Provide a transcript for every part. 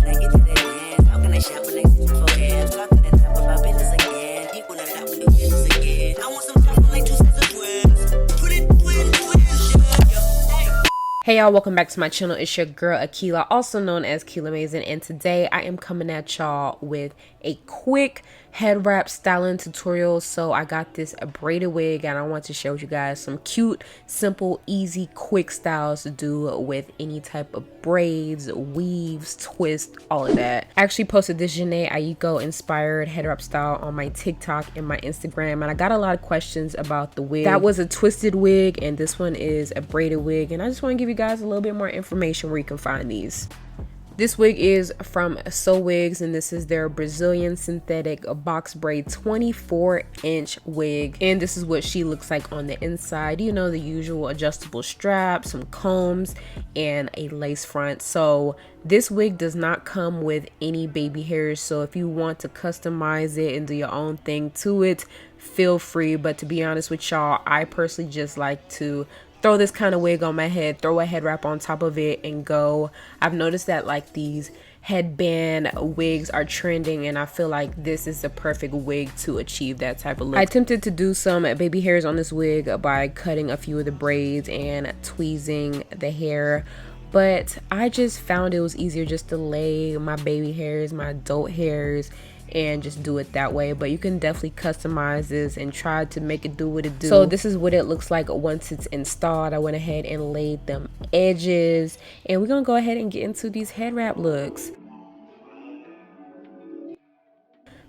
when I get to that dance. How can I shop when I see you for abs? Talking that talk about business again. People that out with the business again. I want some talk like 2 sets of twins. Put it twins, yeah. Hey y'all, welcome back to my channel. It's your girl Akilah, also known as Kilahmazing, and today I am coming at y'all with a quick head wrap styling tutorial. So I got this braided wig and I want to share with you guys some cute, simple, easy, quick styles to do with any type of braids, weaves, twists, all of that. I actually posted this Jhené Aiko inspired head wrap style on my TikTok and my Instagram, and I got a lot of questions about the wig. That was a twisted wig and this one is a braided wig, and I just want to give you guys a little bit more information where you can find these. This wig is from SOWIGS, and this is their Brazilian synthetic box braid 24-inch wig. And this is what she looks like on the inside. You know, the usual adjustable strap, some combs, and a lace front. So this wig does not come with any baby hairs. So if you want to customize it and do your own thing to it, feel free. But to be honest with y'all, I personally just like to throw this kind of wig on my head, throw a head wrap on top of it, and go. I've noticed that like these headband wigs are trending, and I feel like this is the perfect wig to achieve that type of look. I attempted to do some baby hairs on this wig by cutting a few of the braids and tweezing the hair, but I just found it was easier just to lay my baby hairs, my adult hairs, and just do it that way. But you can definitely customize this and try to make it do what it do. So this is what it looks like once it's installed. I went ahead and laid them edges, and we're gonna go ahead and get into these head wrap looks.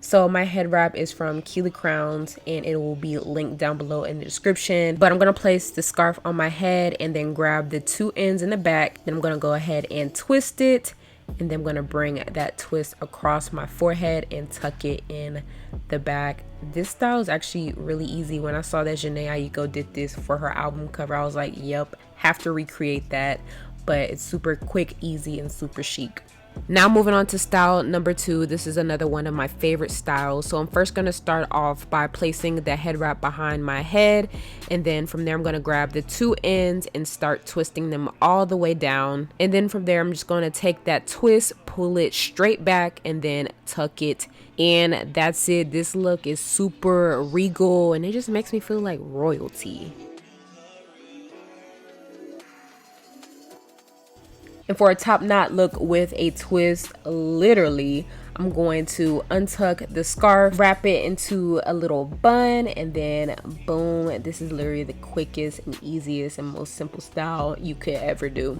So my head wrap is from KilahCrowns, and it will be linked down below in the description. But I'm gonna place the scarf on my head and then grab the 2 ends in the back. Then I'm gonna go ahead and twist it, and then I'm going to bring that twist across my forehead and tuck it in the back. This style is actually really easy. When I saw that Jhené Aiko did this for her album cover, I was like, yep, have to recreate that. But it's super quick, easy, and super chic. Now moving on to style number 2. This is another one of my favorite styles. So I'm first going to start off by placing the head wrap behind my head, and then from there I'm going to grab the 2 ends and start twisting them all the way down. And then from there I'm just going to take that twist, pull it straight back, and then tuck it in. That's it. This look is super regal, and it just makes me feel like royalty. And for a top knot look with a twist, literally, I'm going to untuck the scarf, wrap it into a little bun, and then boom, this is literally the quickest and easiest and most simple style you could ever do.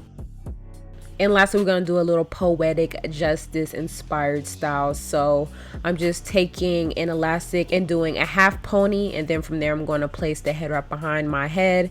And lastly, we're going to do a little Poetic Justice inspired style. So I'm just taking an elastic and doing a half pony, and then from there I'm going to place the head wrap behind my head.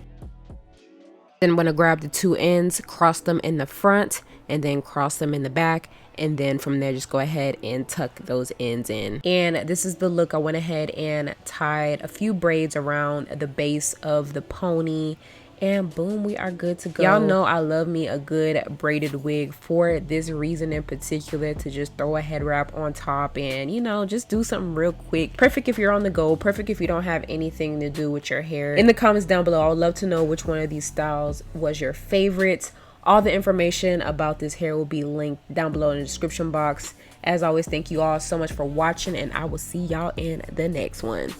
Then I'm going to grab the 2 ends, cross them in the front, and then cross them in the back. And then from there, just go ahead and tuck those ends in. And this is the look. I went ahead and tied a few braids around the base of the pony. And boom, we are good to go. Y'all know I love me a good braided wig for this reason in particular, to just throw a head wrap on top and, you know, just do something real quick. Perfect if you're on the go, perfect if you don't have anything to do with your hair. In the comments down below, I would love to know which one of these styles was your favorite. All the information about this hair will be linked down below in the description box. As always, thank you all so much for watching, and I will see y'all in the next one.